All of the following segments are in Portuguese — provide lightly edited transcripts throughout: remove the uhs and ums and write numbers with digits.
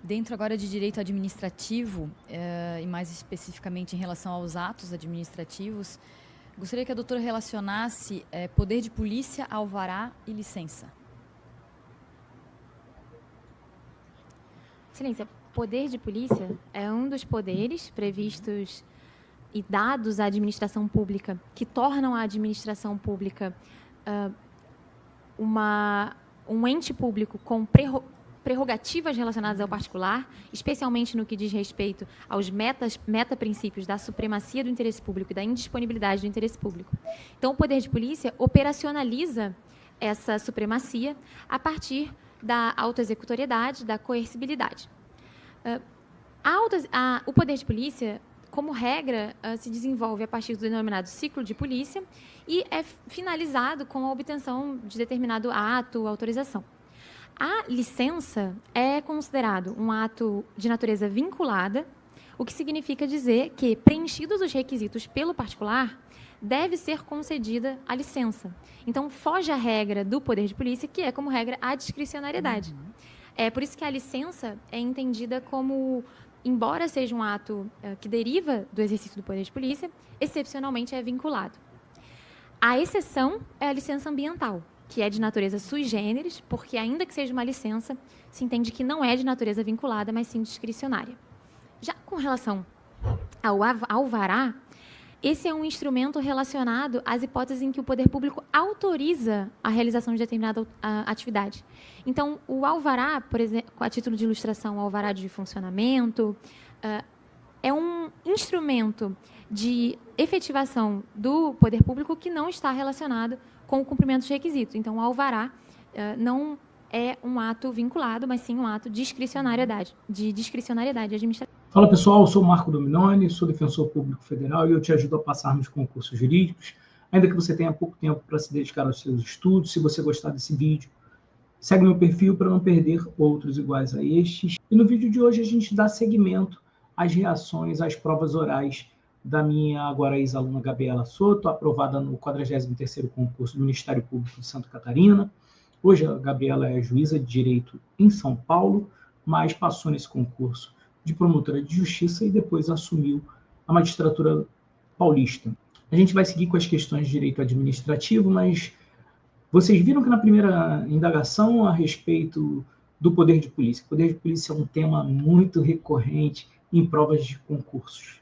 Dentro agora de direito administrativo, e mais especificamente em relação aos atos administrativos, gostaria que a doutora relacionasse poder de polícia, alvará e licença. Excelência, poder de polícia é um dos poderes previstos e dados à administração pública que tornam a administração pública um ente público com prerrogativas relacionadas ao particular, especialmente no que diz respeito aos metaprincípios da supremacia do interesse público e da indisponibilidade do interesse público. Então, o poder de polícia operacionaliza essa supremacia a partir da autoexecutoriedade, da coercibilidade. O poder de polícia, como regra, se desenvolve a partir do denominado ciclo de polícia e é finalizado com a obtenção de determinado ato ou autorização. A licença é considerado um ato de natureza vinculada, o que significa dizer que, preenchidos os requisitos pelo particular, deve ser concedida a licença. Então, foge a regra do poder de polícia, que é, como regra, a discricionariedade. É por isso que a licença é entendida como, embora seja um ato que deriva do exercício do poder de polícia, excepcionalmente é vinculado. A exceção é a licença ambiental, que é de natureza sui generis, porque, ainda que seja uma licença, se entende que não é de natureza vinculada, mas sim discricionária. Já com relação ao alvará, esse é um instrumento relacionado às hipóteses em que o poder público autoriza a realização de determinada atividade. Então, o alvará, por exemplo, a título de ilustração, o alvará de funcionamento, é um instrumento de efetivação do poder público que não está relacionado com o cumprimento dos requisitos. Então, o alvará não é um ato vinculado, mas sim um ato de discricionariedade administrativa. Fala pessoal, eu sou Marco Dominoni, sou defensor público federal e eu te ajudo a passar nos concursos jurídicos, ainda que você tenha pouco tempo para se dedicar aos seus estudos. Se você gostar desse vídeo, segue meu perfil para não perder outros iguais a estes. E no vídeo de hoje a gente dá seguimento às reações às provas orais da minha agora ex-aluna Gabriela Soto, aprovada no 43º concurso do Ministério Público de Santa Catarina. Hoje a Gabriela é juíza de direito em São Paulo, mas passou nesse concurso de promotora de justiça e depois assumiu a magistratura paulista. A gente vai seguir com as questões de direito administrativo, mas vocês viram que na primeira indagação a respeito do poder de polícia. O poder de polícia é um tema muito recorrente em provas de concursos.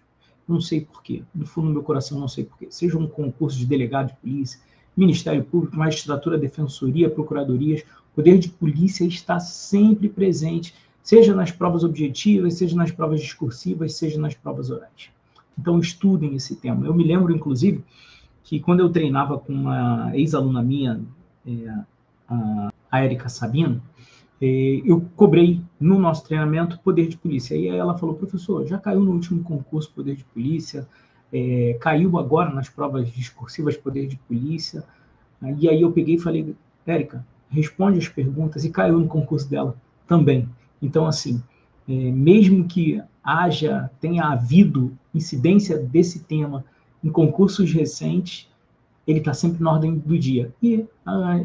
Não sei porquê, do fundo do meu coração não sei porquê. Seja um concurso de delegado de polícia, Ministério Público, magistratura, defensoria, procuradorias, o poder de polícia está sempre presente, seja nas provas objetivas, seja nas provas discursivas, seja nas provas orais. Então, estudem esse tema. Eu me lembro, inclusive, que quando eu treinava com uma ex-aluna minha, a Érica Sabino, eu cobrei no nosso treinamento poder de polícia. E aí ela falou: professor, já caiu no último concurso poder de polícia, caiu agora nas provas discursivas poder de polícia. E aí eu peguei e falei: Érica, responde as perguntas, e caiu no concurso dela também. Então, assim, mesmo que tenha havido incidência desse tema em concursos recentes, ele está sempre na ordem do dia. E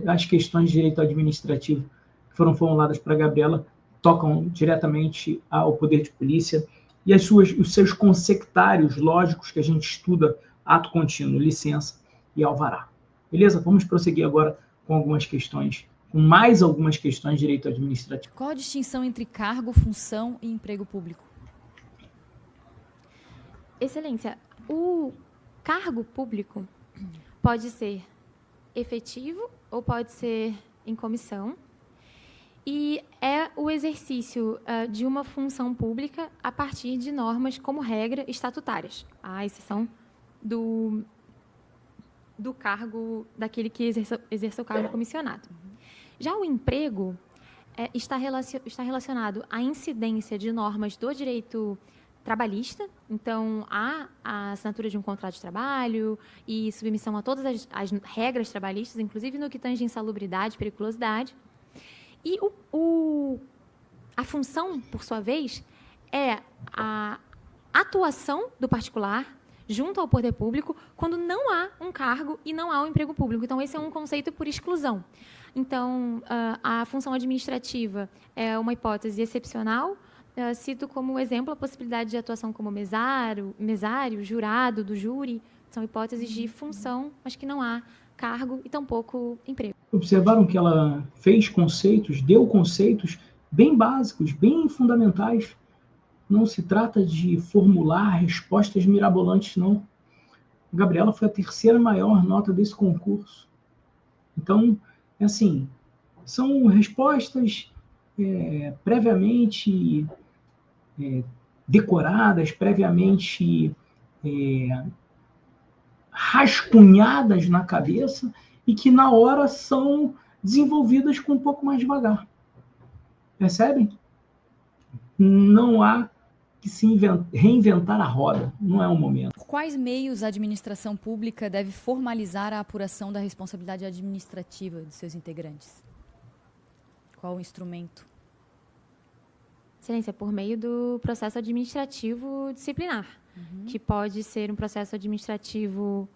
as questões de direito administrativo que foram formuladas para a Gabriela tocam diretamente ao poder de polícia e os seus consectários lógicos que a gente estuda: ato contínuo, licença e alvará. Beleza? Vamos prosseguir agora com mais algumas questões de direito administrativo. Qual a distinção entre cargo, função e emprego público? Excelência, o cargo público pode ser efetivo ou pode ser em comissão, e é o exercício de uma função pública a partir de normas, como regra, estatutárias, à exceção do cargo daquele que exerça o cargo comissionado. Já o emprego está relacionado à incidência de normas do direito trabalhista, então há a assinatura de um contrato de trabalho e submissão a todas as regras trabalhistas, inclusive no que tange insalubridade, periculosidade. E a função, por sua vez, é a atuação do particular junto ao poder público quando não há um cargo e não há um emprego público. Então, esse é um conceito por exclusão. Então, a função administrativa é uma hipótese excepcional cito como exemplo a possibilidade de atuação como mesário, jurado do júri. São hipóteses de função, mas que não há cargo e tampouco emprego. Observaram que ela fez conceitos, deu conceitos bem básicos, bem fundamentais. Não se trata de formular respostas mirabolantes, não. A Gabriela foi a terceira maior nota desse concurso. Então, assim, são respostas previamente decoradas, previamente rascunhadas na cabeça e que na hora são desenvolvidas com um pouco mais devagar. Percebem? Não há que se reinventar a roda, não é o momento. Por quais meios a administração pública deve formalizar a apuração da responsabilidade administrativa de seus integrantes? Qual o instrumento? Excelência, por meio do processo administrativo disciplinar, que pode ser um processo administrativo,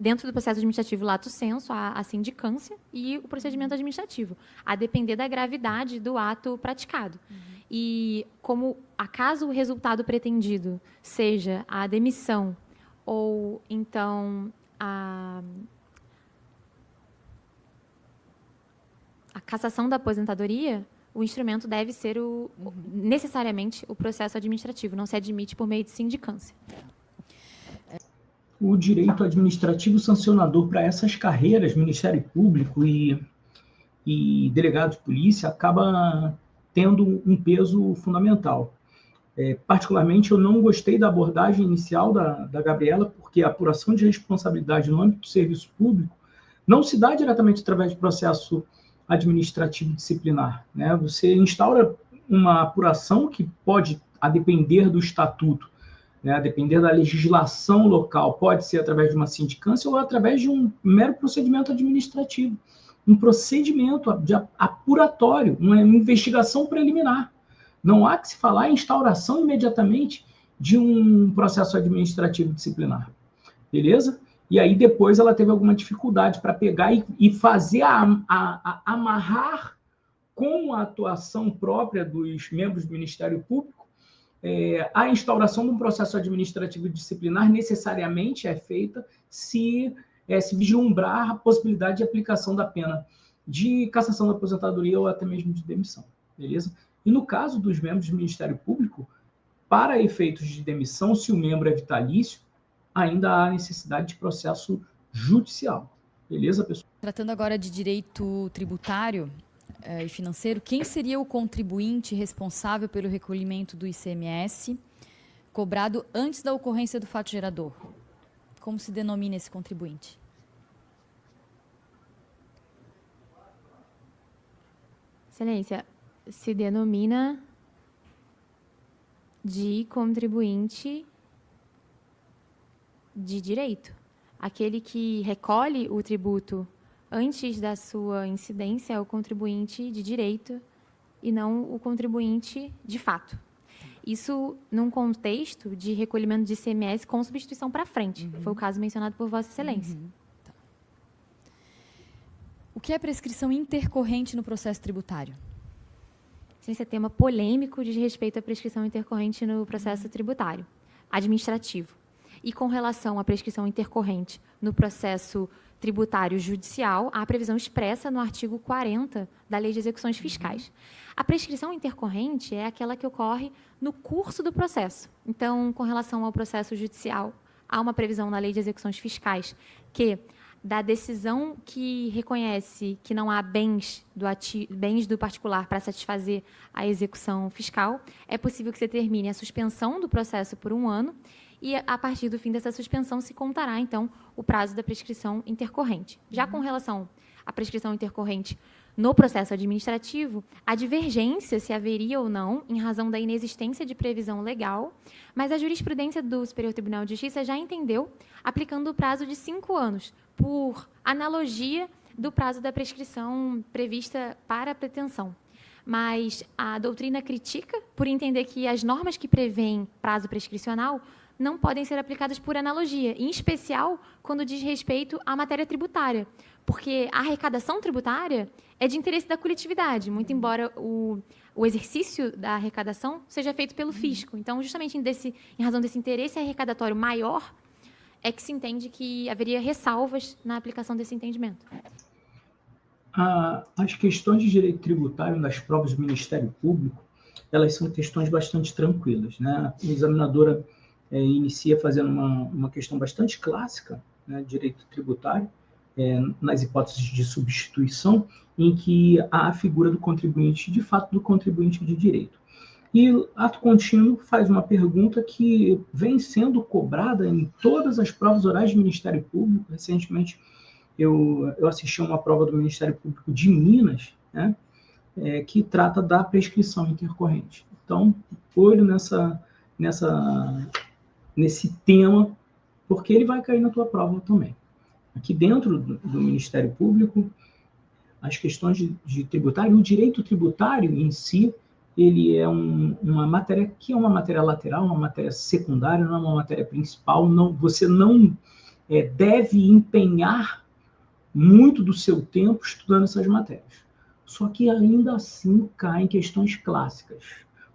dentro do processo administrativo lato sensu, a sindicância, e o procedimento administrativo, a depender da gravidade do ato praticado. E como, acaso o resultado pretendido seja a demissão ou, então, a cassação da aposentadoria, o instrumento deve ser necessariamente o processo administrativo, não se admite por meio de sindicância. O direito administrativo sancionador para essas carreiras, Ministério Público e delegado de polícia, acaba tendo um peso fundamental. Particularmente, eu não gostei da abordagem inicial da Gabriela, porque a apuração de responsabilidade no âmbito do serviço público não se dá diretamente através de processo administrativo disciplinar, né? Você instaura uma apuração que pode, a depender do estatuto, né, a depender da legislação local, pode ser através de uma sindicância ou através de um mero procedimento administrativo, um procedimento apuratório, uma investigação preliminar. Não há que se falar em instauração imediatamente de um processo administrativo disciplinar. Beleza? E aí depois ela teve alguma dificuldade para pegar e fazer amarrar com a atuação própria dos membros do Ministério Público. A instauração de um processo administrativo disciplinar necessariamente é feita se vislumbrar a possibilidade de aplicação da pena de cassação da aposentadoria ou até mesmo de demissão. Beleza? E no caso dos membros do Ministério Público, para efeitos de demissão, se o membro é vitalício, ainda há necessidade de processo judicial. Beleza, pessoal? Tratando agora de direito tributário e financeiro, quem seria o contribuinte responsável pelo recolhimento do ICMS cobrado antes da ocorrência do fato gerador? Como se denomina esse contribuinte? Excelência, se denomina de contribuinte de direito. Aquele que recolhe o tributo antes da sua incidência é o contribuinte de direito e não o contribuinte de fato. Isso num contexto de recolhimento de ICMS com substituição para frente. Foi o caso mencionado por Vossa Excelência. Tá. O que é prescrição intercorrente no processo tributário? Esse é tema polêmico diz respeito à prescrição intercorrente no processo tributário, administrativo. E com relação à prescrição intercorrente no processo tributário judicial, há previsão expressa no artigo 40 da Lei de Execuções Fiscais. A prescrição intercorrente é aquela que ocorre no curso do processo. Então, com relação ao processo judicial, há uma previsão na Lei de Execuções Fiscais que, da decisão que reconhece que não há bens do particular para satisfazer a execução fiscal, é possível que se determine a suspensão do processo por 1 ano e, a partir do fim dessa suspensão, se contará, então, o prazo da prescrição intercorrente. Já com relação à prescrição intercorrente no processo administrativo, há divergência se haveria ou não, em razão da inexistência de previsão legal, mas a jurisprudência do Superior Tribunal de Justiça já entendeu, aplicando o prazo de 5 anos, por analogia do prazo da prescrição prevista para a pretensão. Mas a doutrina critica por entender que as normas que prevêem prazo prescricional não podem ser aplicadas por analogia, em especial quando diz respeito à matéria tributária, porque a arrecadação tributária é de interesse da coletividade, muito embora o exercício da arrecadação seja feito pelo fisco. Então, justamente em razão desse interesse arrecadatório maior, é que se entende que haveria ressalvas na aplicação desse entendimento. As questões de direito tributário nas provas do Ministério Público, elas são questões bastante tranquilas, né? A examinadora inicia fazendo uma questão bastante clássica, né, de direito tributário, nas hipóteses de substituição, em que há a figura do contribuinte, de fato, do contribuinte de direito. E ato contínuo faz uma pergunta que vem sendo cobrada em todas as provas orais do Ministério Público. Recentemente, eu assisti a uma prova do Ministério Público de Minas, né, que trata da prescrição intercorrente. Então, olho nesse tema, porque ele vai cair na tua prova também. Aqui dentro do Ministério Público, as questões de tributário, o direito tributário em si, ele é uma matéria que é uma matéria lateral, uma matéria secundária, não é uma matéria principal. Você não deve empenhar muito do seu tempo estudando essas matérias. Só que ainda assim caem questões clássicas,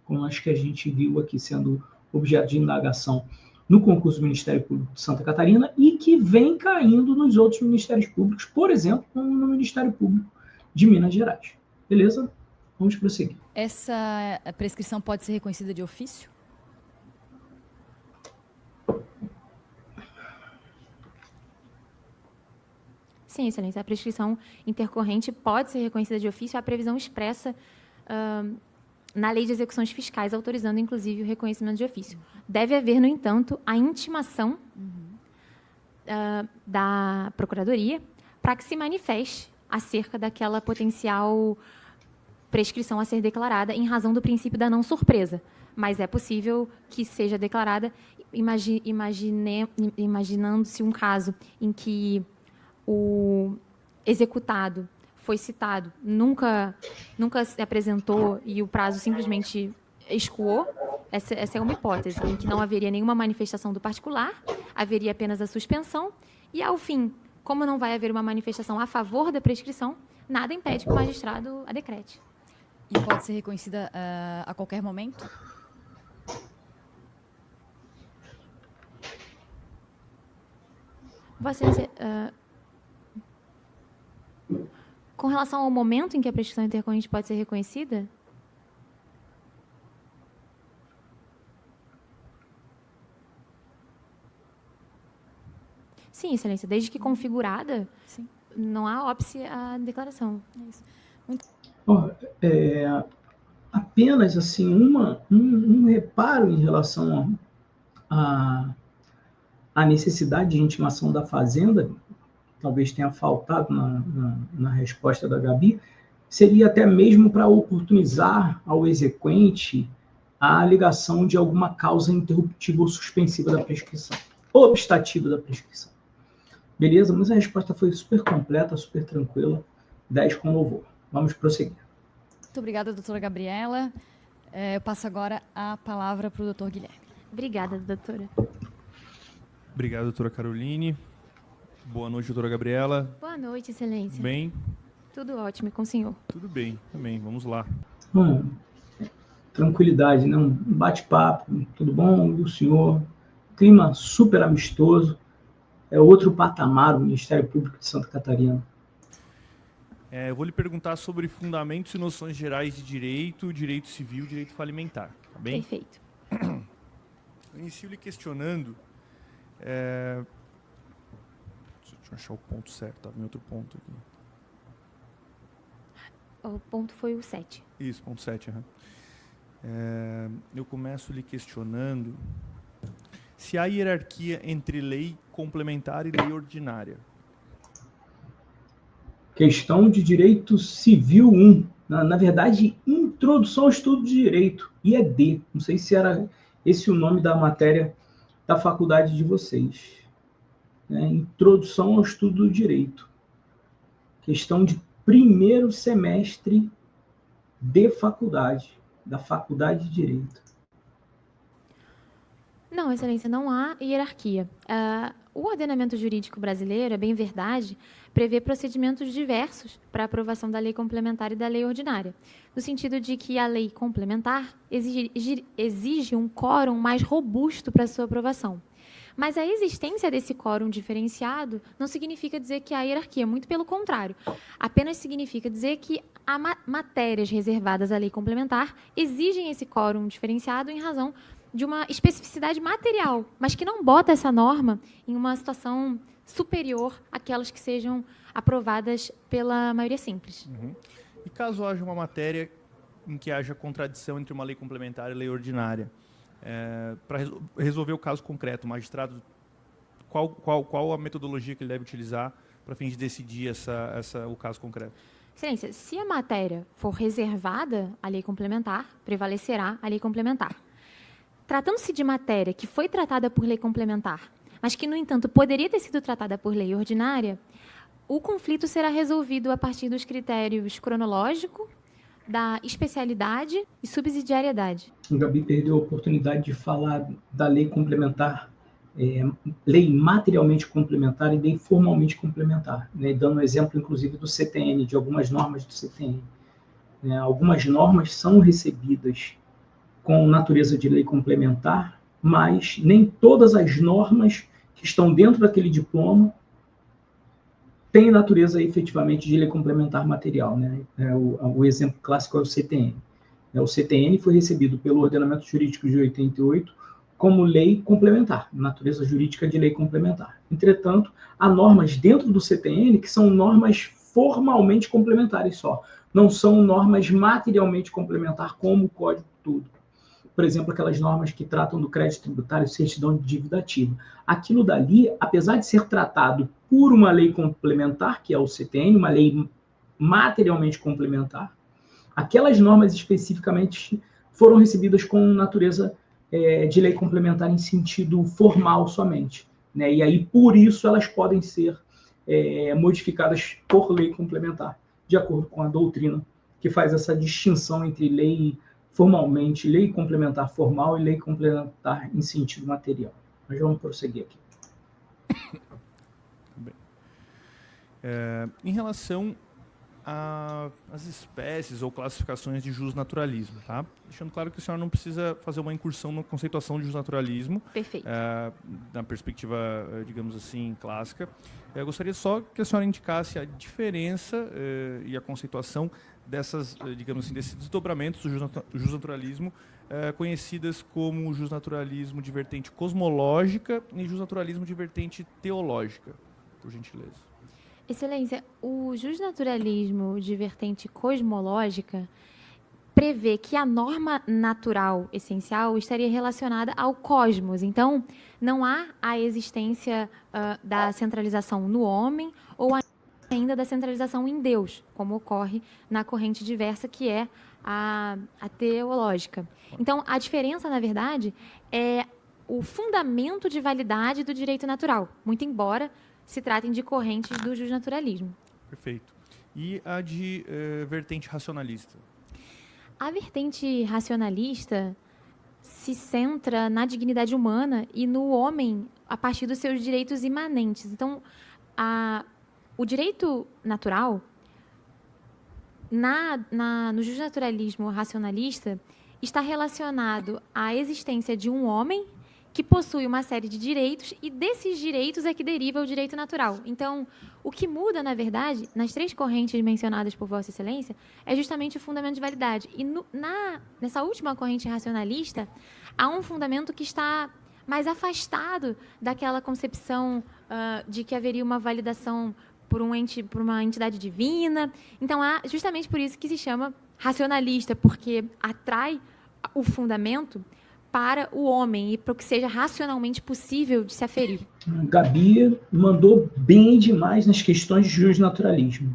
como as que a gente viu aqui sendo objeto de indagação no concurso do Ministério Público de Santa Catarina e que vem caindo nos outros ministérios públicos, por exemplo, no Ministério Público de Minas Gerais. Beleza? Vamos prosseguir. Essa prescrição pode ser reconhecida de ofício? Sim, excelência. A prescrição intercorrente pode ser reconhecida de ofício. Há previsão expressa na Lei de Execuções Fiscais, autorizando, inclusive, o reconhecimento de ofício. Deve haver, no entanto, a intimação da Procuradoria para que se manifeste acerca daquela potencial prescrição a ser declarada em razão do princípio da não surpresa. Mas é possível que seja declarada, imaginando-se um caso em que o executado foi citado, nunca se apresentou e o prazo simplesmente escoou. Essa é uma hipótese, em que não haveria nenhuma manifestação do particular, haveria apenas a suspensão, e, ao fim, como não vai haver uma manifestação a favor da prescrição, nada impede que o magistrado a decrete. E pode ser reconhecida a qualquer momento? Vossa Excelência, com relação ao momento em que a prescrição intercorrente pode ser reconhecida? Sim, Excelência, desde que configurada, sim, não há óbice à declaração. É isso. Apenas assim, um reparo em relação à necessidade de intimação da Fazenda, talvez tenha faltado na resposta da Gabi, seria até mesmo para oportunizar ao exequente a alegação de alguma causa interruptiva ou suspensiva da prescrição, obstativa da prescrição. Beleza? Mas a resposta foi super completa, super tranquila, 10 com louvor. Vamos prosseguir. Muito obrigada, doutora Gabriela. Eu passo agora a palavra para o doutor Guilherme. Obrigada, doutora. Obrigado, doutora Caroline. Boa noite, doutora Gabriela. Boa noite, Excelência. Bem? Tudo ótimo, e com o senhor? Tudo bem, também. Vamos lá. Tranquilidade, né? Um bate-papo, tudo bom? E o senhor? Clima super amistoso. É outro patamar, o Ministério Público de Santa Catarina. Eu vou lhe perguntar sobre fundamentos e noções gerais de direito, direito civil e direito falimentar, tá bem? Perfeito. Eu inicio lhe questionando... Deixa eu achar o ponto certo, estava em outro ponto aqui. O ponto foi o 7. Isso, ponto 7. Uhum. Eu começo lhe questionando se há hierarquia entre lei complementar e lei ordinária. Questão de Direito Civil 1. Na verdade, Introdução ao Estudo de Direito, IED. Não sei se era esse o nome da matéria da faculdade de vocês. Introdução ao Estudo do Direito. Questão de primeiro semestre de faculdade, da Faculdade de Direito. Não, Excelência, não há hierarquia. O ordenamento jurídico brasileiro, é bem verdade, prevê procedimentos diversos para a aprovação da lei complementar e da lei ordinária, no sentido de que a lei complementar exige um quórum mais robusto para sua aprovação. Mas a existência desse quórum diferenciado não significa dizer que há hierarquia, muito pelo contrário. Apenas significa dizer que há matérias reservadas à lei complementar exigem esse quórum diferenciado em razão de uma especificidade material, mas que não bota essa norma em uma situação superior àquelas que sejam aprovadas pela maioria simples. Uhum. E caso haja uma matéria em que haja contradição entre uma lei complementar e lei ordinária, para resolver o caso concreto, o magistrado, qual a metodologia que ele deve utilizar para fim de decidir o caso concreto? Excelência, se a matéria for reservada à lei complementar, prevalecerá a lei complementar. Tratando-se de matéria que foi tratada por lei complementar, mas que, no entanto, poderia ter sido tratada por lei ordinária, o conflito será resolvido a partir dos critérios cronológico, da especialidade e subsidiariedade. O Gabi perdeu a oportunidade de falar da lei complementar, lei materialmente complementar e lei formalmente complementar, né? Dando um exemplo, inclusive, do CTN, de algumas normas do CTN. Algumas normas são recebidas com natureza de lei complementar, mas nem todas as normas que estão dentro daquele diploma têm natureza efetivamente de lei complementar material, né? O exemplo clássico é o CTN. O CTN foi recebido pelo Ordenamento Jurídico de 88 como lei complementar, natureza jurídica de lei complementar. Entretanto, há normas dentro do CTN que são normas formalmente complementares só, não são normas materialmente complementares como o Código tudo. Por exemplo, aquelas normas que tratam do crédito tributário, certidão de dívida ativa. Aquilo dali, apesar de ser tratado por uma lei complementar, que é o CTN, uma lei materialmente complementar, aquelas normas especificamente foram recebidas com natureza de lei complementar em sentido formal somente, né? E aí, por isso, elas podem ser modificadas por lei complementar, de acordo com a doutrina, que faz essa distinção entre lei formalmente, lei complementar formal e lei complementar em sentido material. Mas vamos prosseguir aqui. Bem. Em relação às espécies ou classificações de jusnaturalismo, tá? Deixando claro que a senhora não precisa fazer uma incursão na conceituação de jusnaturalismo. Perfeito. Na perspectiva, digamos assim, clássica. Eu gostaria só que a senhora indicasse a diferença e a conceituação dessas, digamos assim, desses desdobramentos do jusnaturalismo, conhecidas como jusnaturalismo de vertente cosmológica e jusnaturalismo de vertente teológica, por gentileza. Excelência, o jusnaturalismo de vertente cosmológica prevê que a norma natural essencial estaria relacionada ao cosmos. Então, não há a existência da centralização no homem ou ainda da centralização em Deus, como ocorre na corrente diversa, que é a teológica. Então, a diferença, na verdade, é o fundamento de validade do direito natural, muito embora se tratem de correntes do jusnaturalismo. Perfeito. E a de vertente racionalista? A vertente racionalista se centra na dignidade humana e no homem a partir dos seus direitos imanentes. Então, o direito natural, no jusnaturalismo racionalista, está relacionado à existência de um homem que possui uma série de direitos e desses direitos é que deriva o direito natural. Então, o que muda, na verdade, nas três correntes mencionadas por Vossa Excelência, é justamente o fundamento de validade. E nessa última corrente racionalista, há um fundamento que está mais afastado daquela concepção de que haveria uma validação por uma entidade divina. Então, justamente por isso que se chama racionalista, porque atrai o fundamento para o homem e para o que seja racionalmente possível de se aferir. Gabi mandou bem demais nas questões de jusnaturalismo.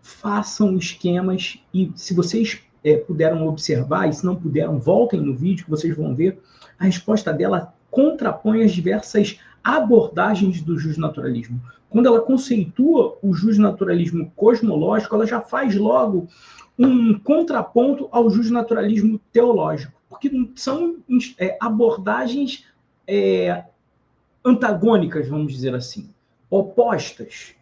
Façam esquemas e, se vocês puderam observar, e se não puderam, voltem no vídeo que vocês vão ver, a resposta dela contrapõe as diversas abordagens do jusnaturalismo. Quando ela conceitua o jusnaturalismo cosmológico, ela já faz logo um contraponto ao jusnaturalismo teológico, porque são abordagens antagônicas, vamos dizer assim, opostas.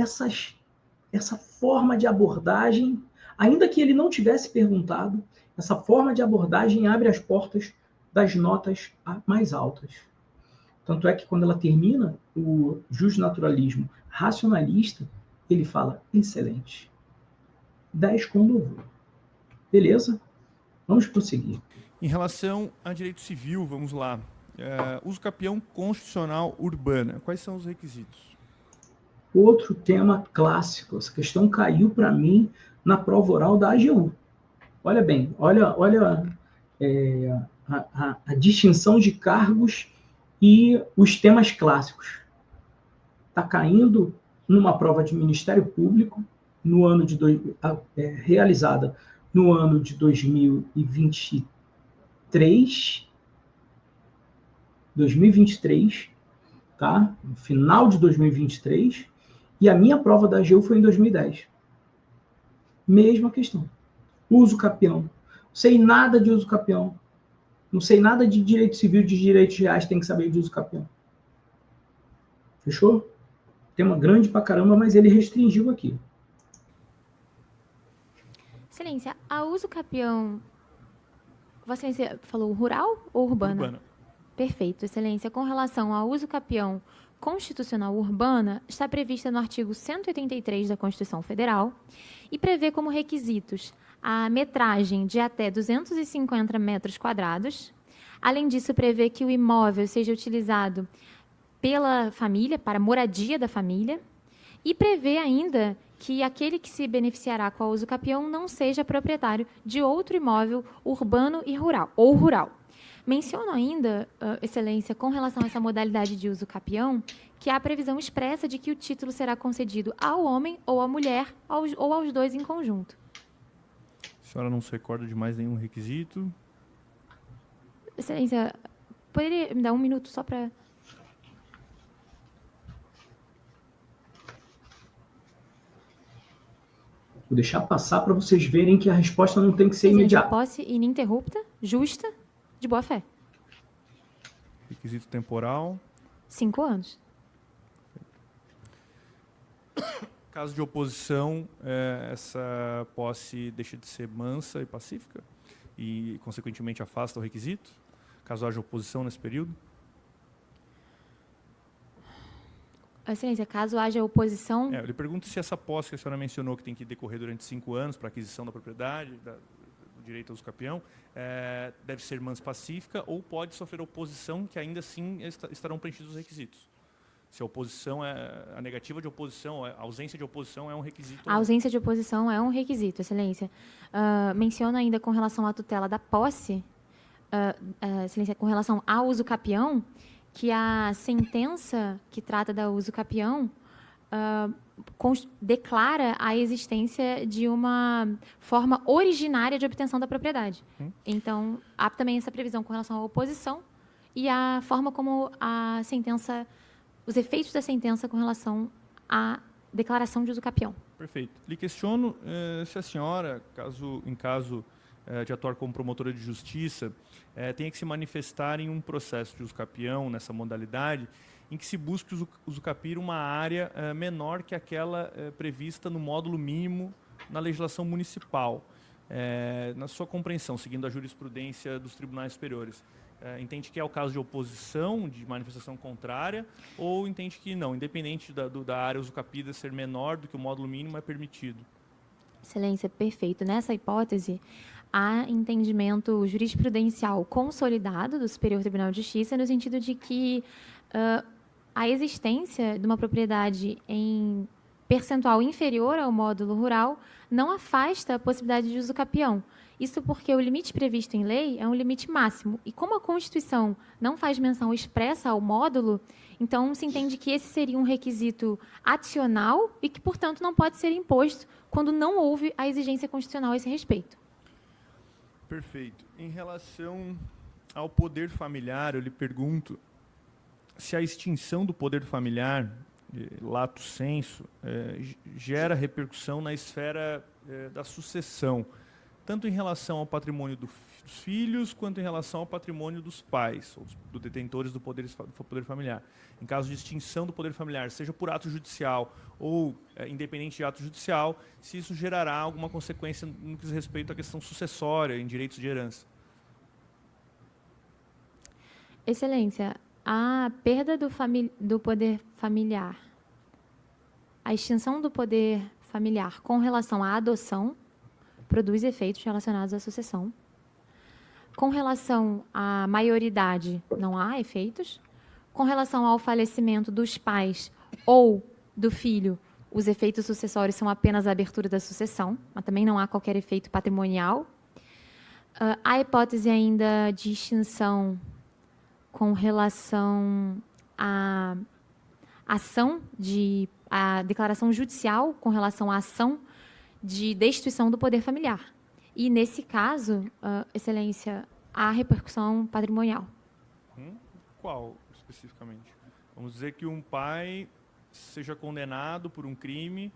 essa forma de abordagem, ainda que ele não tivesse perguntado, essa forma de abordagem abre as portas das notas mais altas. Tanto é que quando ela termina o justnaturalismo racionalista, ele fala, excelente. 10 com louvor. Beleza? Vamos prosseguir. Em relação a direito civil, vamos lá. Uso capião constitucional urbana. Quais são os requisitos? Outro tema clássico. Essa questão caiu para mim na prova oral da AGU. Olha bem, olha a distinção de cargos e os temas clássicos. Está caindo numa prova de Ministério Público no ano de realizada no ano de 2023, tá? No final de 2023, e a minha prova da AGU foi em 2010. Mesma questão. Uso capião. Não sei nada de uso capião. Não sei nada de direito civil, de direitos reais, tem que saber de uso capião. Fechou? Tema grande pra caramba, mas ele restringiu aqui. Excelência, a uso capião, Vossa Excelência falou rural ou urbana? Urbana. Perfeito, Excelência. Com relação ao uso capião constitucional urbana, está prevista no artigo 183 da Constituição Federal e prevê como requisitos a metragem de até 250 metros quadrados. Além disso, prevê que o imóvel seja utilizado pela família, para a moradia da família, e prevê ainda que aquele que se beneficiará com o uso capião não seja proprietário de outro imóvel urbano e rural, ou rural. Menciono ainda, Excelência, com relação a essa modalidade de uso capião, que há previsão expressa de que o título será concedido ao homem ou à mulher, ou aos dois em conjunto. A senhora não se recorda de mais nenhum requisito? Excelência, poderia me dar um minuto só para... Vou deixar passar para vocês verem que a resposta não tem que ser imediata. Posse ininterrupta, justa, de boa fé. Requisito temporal. 5 anos. Caso de oposição, essa posse deixa de ser mansa e pacífica e, consequentemente, afasta o requisito? Caso haja oposição nesse período? Excelência, caso haja oposição... Eu lhe pergunto se essa posse que a senhora mencionou, que tem que decorrer durante 5 anos para aquisição da propriedade, do direito ao uso capião, deve ser mansa pacífica ou pode sofrer oposição, que ainda assim estarão preenchidos os requisitos. Se a oposição a negativa de oposição, a ausência de oposição é um requisito. A ausência de oposição é um requisito, Excelência. Menciono ainda com relação à tutela da posse, Excelência, com relação ao uso capião, que a sentença que trata da uso capião declara a existência de uma forma originária de obtenção da propriedade. Então, há também essa previsão com relação à oposição e a forma como a sentença, os efeitos da sentença com relação à declaração de uso capião. Perfeito. Lhe questiono se a senhora, em caso de atuar como promotora de justiça, tenha que se manifestar em um processo de uso capião, nessa modalidade, em que se busque usucapir uma área menor que aquela prevista no módulo mínimo na legislação municipal. Na sua compreensão, seguindo a jurisprudência dos tribunais superiores, entende que é o caso de oposição, de manifestação contrária, ou entende que não, independente da área usucapida ser menor do que o módulo mínimo, é permitido? Excelência, perfeito. Nessa hipótese, há entendimento jurisprudencial consolidado do Superior Tribunal de Justiça, no sentido de que a existência de uma propriedade em percentual inferior ao módulo rural não afasta a possibilidade de uso capião. Isso porque o limite previsto em lei é um limite máximo. E como a Constituição não faz menção expressa ao módulo, então se entende que esse seria um requisito adicional e que, portanto, não pode ser imposto quando não houve a exigência constitucional a esse respeito. Perfeito. Em relação ao poder familiar, eu lhe pergunto se a extinção do poder familiar, lato sensu, gera repercussão na esfera da sucessão. tanto em relação ao patrimônio dos filhos, quanto em relação ao patrimônio dos pais, ou dos detentores do poder familiar. Em caso de extinção do poder familiar, seja por ato judicial ou independente de ato judicial, se isso gerará alguma consequência no que diz respeito à questão sucessória em direitos de herança. Excelência, a perda do poder familiar, a extinção do poder familiar com relação à adoção, produz efeitos relacionados à sucessão. Com relação à maioridade, não há efeitos. Com relação ao falecimento dos pais ou do filho, os efeitos sucessórios são apenas a abertura da sucessão, mas também não há qualquer efeito patrimonial. A hipótese ainda de extinção com relação à ação a declaração judicial com relação à ação de destituição do poder familiar. E, nesse caso, Excelência, há repercussão patrimonial. Qual, especificamente? Vamos dizer que um pai seja condenado por um crime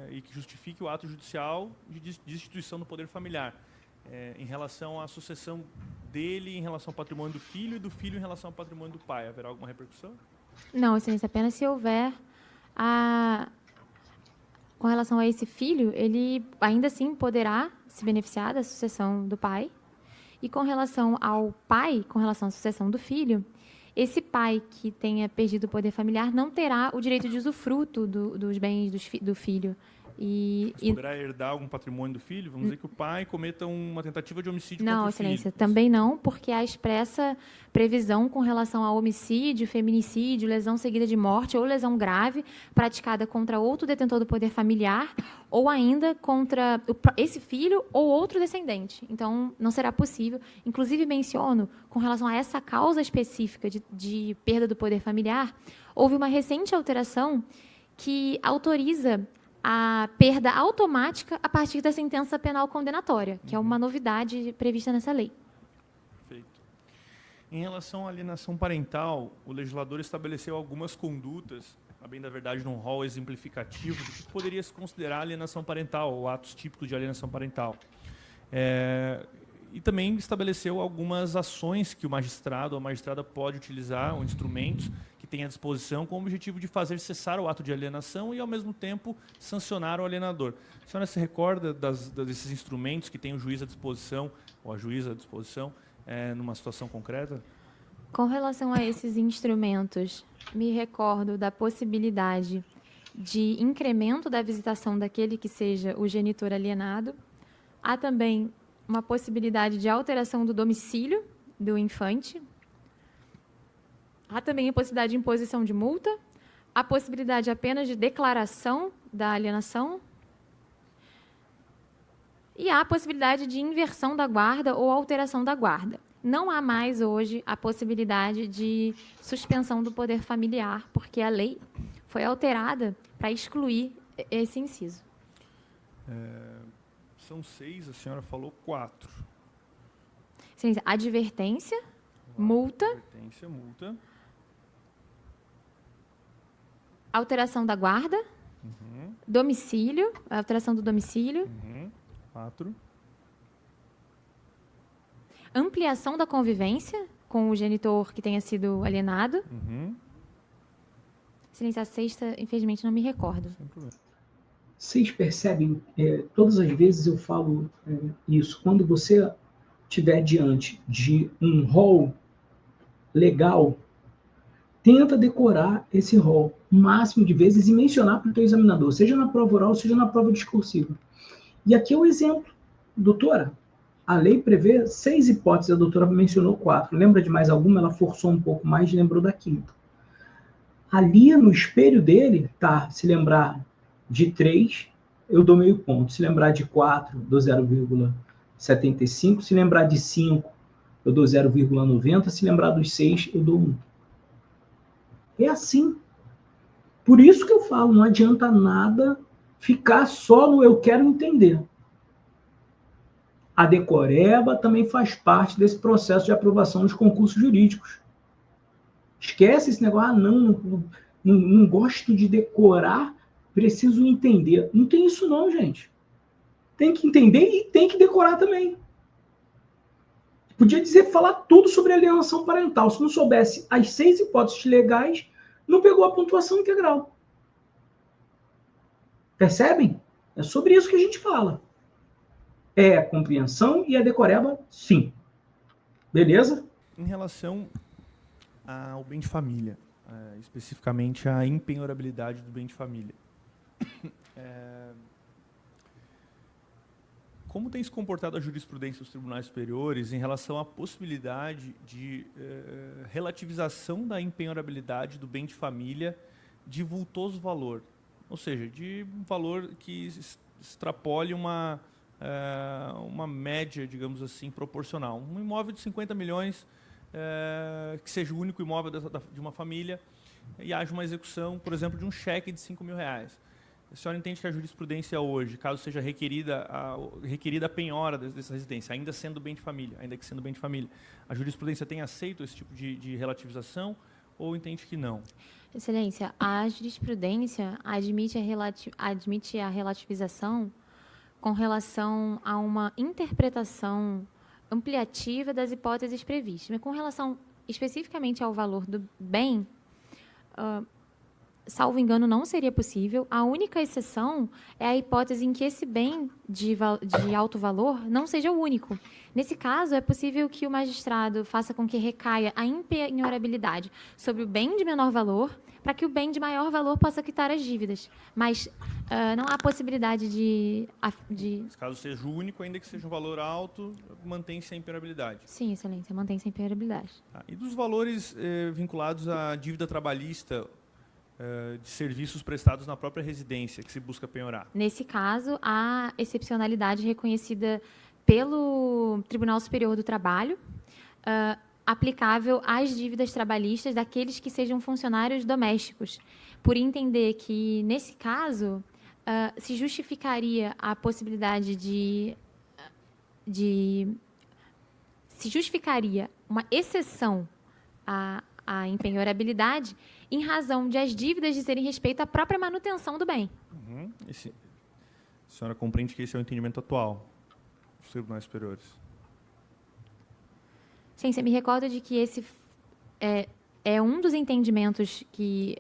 e que justifique o ato judicial de destituição do poder familiar. Em relação à sucessão dele em relação ao patrimônio do filho e do filho em relação ao patrimônio do pai, haverá alguma repercussão? Não, Excelência, apenas se houver com relação a esse filho, ele ainda assim poderá se beneficiar da sucessão do pai. E com relação ao pai, com relação à sucessão do filho, esse pai que tenha perdido o poder familiar não terá o direito de usufruto dos bens do filho. Mas poderá herdar algum patrimônio do filho? Vamos dizer que o pai cometa uma tentativa de homicídio contra o filho. Não, Excelência, também não, porque há expressa previsão com relação a homicídio, feminicídio, lesão seguida de morte ou lesão grave praticada contra outro detentor do poder familiar ou ainda contra esse filho ou outro descendente. Então, não será possível. Inclusive, menciono, com relação a essa causa específica de perda do poder familiar, houve uma recente alteração que autoriza a perda automática a partir da sentença penal condenatória, que é uma novidade prevista nessa lei. Perfeito. Em relação à alienação parental, o legislador estabeleceu algumas condutas, a bem da verdade, num rol exemplificativo do que poderia se considerar alienação parental, ou atos típicos de alienação parental. E também estabeleceu algumas ações que o magistrado ou a magistrada pode utilizar, ou instrumentos que tem à disposição com o objetivo de fazer cessar o ato de alienação e, ao mesmo tempo, sancionar o alienador. A senhora se recorda desses instrumentos que tem o juiz à disposição, ou a juíza à disposição, numa situação concreta? Com relação a esses instrumentos, me recordo da possibilidade de incremento da visitação daquele que seja o genitor alienado. Há também uma possibilidade de alteração do domicílio do infante. Há também a possibilidade de imposição de multa, a possibilidade apenas de declaração da alienação e há a possibilidade de inversão da guarda ou alteração da guarda. Não há mais hoje a possibilidade de suspensão do poder familiar, porque a lei foi alterada para excluir esse inciso. São 6, a senhora falou 4. Sim, advertência, multa, alteração da guarda, domicílio, alteração do domicílio, 4. Ampliação da convivência com o genitor que tenha sido alienado. Excelência, a 6ª, infelizmente, não me recordo. Vocês percebem, todas as vezes eu falo isso, quando você estiver diante de um rol legal, tenta decorar esse rol o máximo de vezes e mencionar para o teu examinador, seja na prova oral, seja na prova discursiva. E aqui é o exemplo. Doutora, a lei prevê 6 hipóteses, a doutora mencionou 4. Lembra de mais alguma? Ela forçou um pouco mais e lembrou da 5ª. Ali no espelho dele, tá, se lembrar de 3, eu dou meio ponto. Se lembrar de 4, dou 0,75. Se lembrar de 5, eu dou 0,90. Se lembrar dos 6, eu dou 1. É assim. Por isso que eu falo, não adianta nada ficar só no eu quero entender. A decoreba também faz parte desse processo de aprovação dos concursos jurídicos. Esquece esse negócio, não gosto de decorar, preciso entender. Não tem isso não, gente. tem que entender e tem que decorar também. Podia falar tudo sobre alienação parental. Se não soubesse as 6 hipóteses legais, não pegou a pontuação integral. Percebem? É sobre isso que a gente fala. É a compreensão e a decoreba, sim. Beleza? Em relação ao bem de família, especificamente a impenhorabilidade do bem de família. Como tem se comportado a jurisprudência dos tribunais superiores em relação à possibilidade de relativização da impenhorabilidade do bem de família de vultoso valor? Ou seja, de um valor que extrapole uma média, digamos assim, proporcional. Um imóvel de 50 milhões, que seja o único imóvel de uma família, e haja uma execução, por exemplo, de um cheque de R$5.000. A senhora entende que a jurisprudência hoje, caso seja requerida a penhora dessa residência, ainda sendo bem de família, a jurisprudência tem aceito esse tipo de relativização ou entende que não? Excelência, a jurisprudência admite a relativização com relação a uma interpretação ampliativa das hipóteses previstas. Mas com relação especificamente ao valor do bem, salvo engano, não seria possível. A única exceção é a hipótese em que esse bem de alto valor não seja o único. Nesse caso, é possível que o magistrado faça com que recaia a impenhorabilidade sobre o bem de menor valor, para que o bem de maior valor possa quitar as dívidas. Mas não há possibilidade de... Caso seja o único, ainda que seja um valor alto, mantém-se a impenhorabilidade. Sim, excelência, mantém-se a impenhorabilidade. E dos valores vinculados à dívida trabalhista de serviços prestados na própria residência, que se busca penhorar? Nesse caso, a excepcionalidade reconhecida pelo Tribunal Superior do Trabalho, aplicável às dívidas trabalhistas daqueles que sejam funcionários domésticos, por entender que, nesse caso, se justificaria a possibilidade se justificaria uma exceção à impenhorabilidade em razão de as dívidas dizerem respeito à própria manutenção do bem. A senhora compreende que esse é o entendimento atual dos tribunais superiores? Sim, você me recorda de que esse é um dos entendimentos que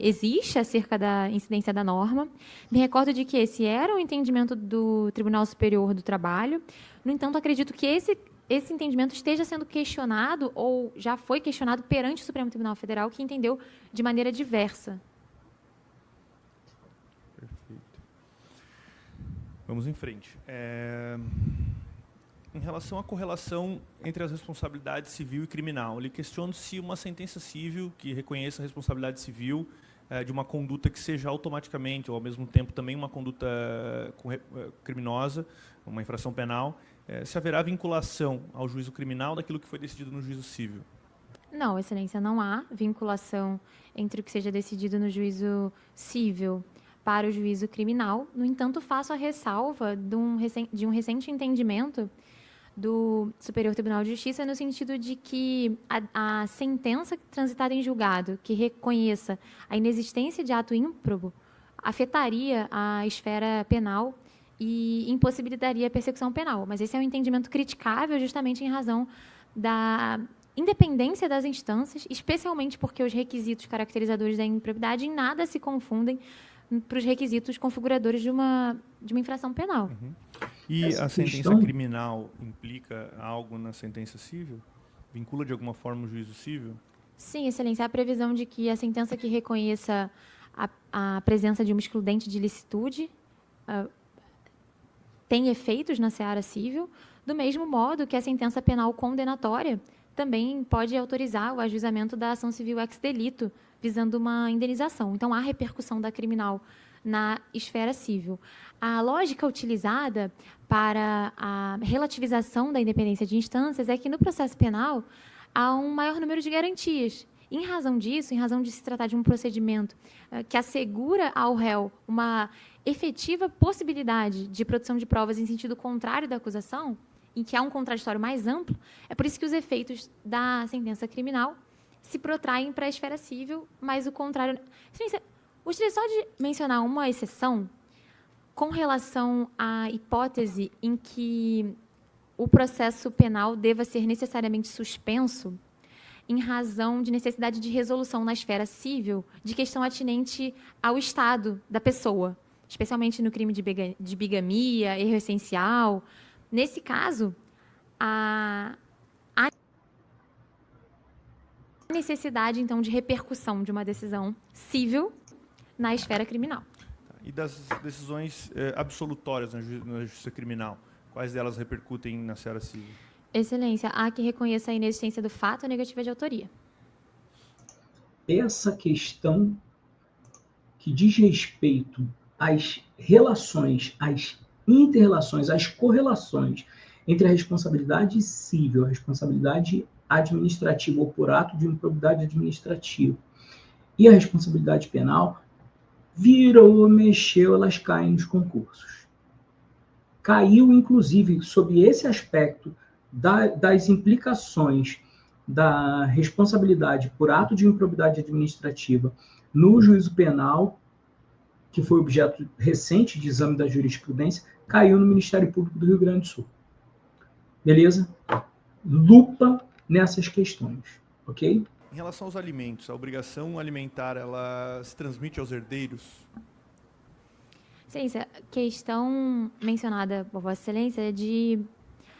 existe acerca da incidência da norma. Me recordo de que esse era o entendimento do Tribunal Superior do Trabalho. No entanto, acredito que esse entendimento esteja sendo questionado ou já foi questionado perante o Supremo Tribunal Federal, que entendeu de maneira diversa. Perfeito. Vamos em frente. Em relação à correlação entre as responsabilidades civil e criminal, lhe questiono se uma sentença civil que reconheça a responsabilidade civil de uma conduta que seja automaticamente, ou ao mesmo tempo também uma conduta criminosa, uma infração penal, se haverá vinculação ao juízo criminal daquilo que foi decidido no juízo civil? Não, Excelência, não há vinculação entre o que seja decidido no juízo civil para o juízo criminal. No entanto, faço a ressalva de um recente entendimento do Superior Tribunal de Justiça, no sentido de que a sentença transitada em julgado que reconheça a inexistência de ato ímprobo afetaria a esfera penal e impossibilitaria a persecução penal. Mas esse é um entendimento criticável justamente em razão da independência das instâncias, especialmente porque os requisitos caracterizadores da improbidade em nada se confundem para os requisitos configuradores de uma infração penal. E a sentença criminal implica algo na sentença civil? Vincula de alguma forma o juízo civil? Sim, Excelência. A previsão de que a sentença que reconheça a presença de uma excludente de ilicitude tem efeitos na seara civil, do mesmo modo que a sentença penal condenatória também pode autorizar o ajuizamento da ação civil ex delito, visando uma indenização. Então, há repercussão da criminal na esfera civil. A lógica utilizada para a relativização da independência de instâncias é que, no processo penal, há um maior número de garantias. Em razão disso, em razão de se tratar de um procedimento que assegura ao réu uma efetiva possibilidade de produção de provas em sentido contrário da acusação, em que há um contraditório mais amplo, é por isso que os efeitos da sentença criminal se protraem para a esfera civil, mas o contrário... Gostaria só de mencionar uma exceção. com relação à hipótese em que o processo penal deva ser necessariamente suspenso em razão de necessidade de resolução na esfera civil de questão atinente ao estado da pessoa, especialmente no crime de bigamia, erro essencial. Nesse caso, a necessidade, então, de repercussão de uma decisão civil na esfera criminal. E das decisões absolutórias na justiça criminal, quais delas repercutem na seara civil? Excelência, há que reconheça a inexistência do fato ou negativa de autoria. Essa questão que diz respeito às relações, às inter-relações, às correlações entre a responsabilidade civil, a responsabilidade administrativa ou por ato de improbidade administrativa e a responsabilidade penal, virou, mexeu, elas caem nos concursos. Caiu, inclusive, sob esse aspecto das implicações da responsabilidade por ato de improbidade administrativa no juízo penal, que foi objeto recente de exame da jurisprudência, caiu no Ministério Público do Rio Grande do Sul. Beleza? Lupa nessas questões, ok? Em relação aos alimentos, a obrigação alimentar, ela se transmite aos herdeiros? Excelência, a questão mencionada por Vossa Excelência é de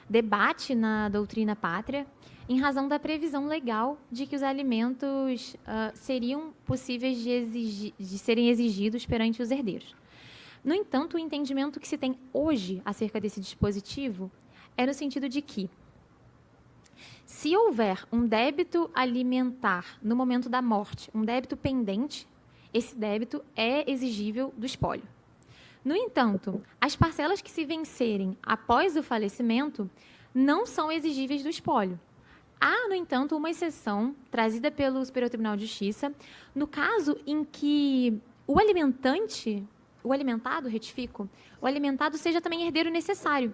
debate na doutrina pátria em razão da previsão legal de que os alimentos seriam possíveis de serem exigidos perante os herdeiros. No entanto, o entendimento que se tem hoje acerca desse dispositivo é no sentido de que, se houver um débito alimentar no momento da morte, um débito pendente, esse débito é exigível do espólio. No entanto, as parcelas que se vencerem após o falecimento não são exigíveis do espólio. Há, no entanto, uma exceção trazida pelo Superior Tribunal de Justiça, no caso em que o alimentado seja também herdeiro necessário.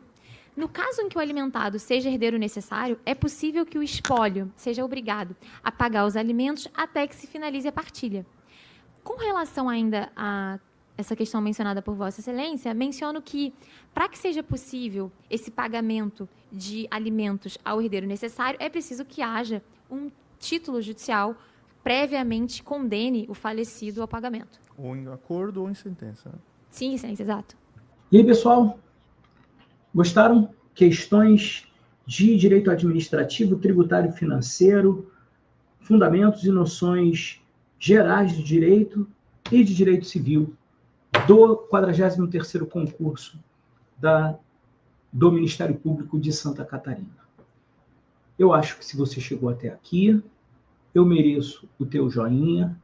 No caso em que o alimentado seja herdeiro necessário, é possível que o espólio seja obrigado a pagar os alimentos até que se finalize a partilha. Com relação ainda a essa questão mencionada por Vossa Excelência, menciono que, para que seja possível esse pagamento de alimentos ao herdeiro necessário, é preciso que haja um título judicial previamente condene o falecido ao pagamento. Ou em acordo ou em sentença. Né? Sim, Excelência, exato. E aí, pessoal? Gostaram? Questões de direito administrativo, tributário e financeiro, fundamentos e noções gerais de direito e de direito civil do 43º concurso do Ministério Público de Santa Catarina. Eu acho que se você chegou até aqui, eu mereço o teu joinha.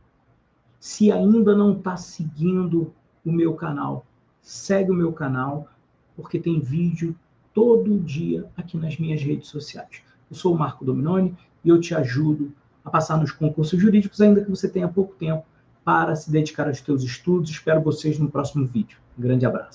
Se ainda não está seguindo o meu canal, segue o meu canal, porque tem vídeo todo dia aqui nas minhas redes sociais. Eu sou o Marco Dominoni e eu te ajudo a passar nos concursos jurídicos, ainda que você tenha pouco tempo para se dedicar aos teus estudos. Espero vocês no próximo vídeo. Um grande abraço.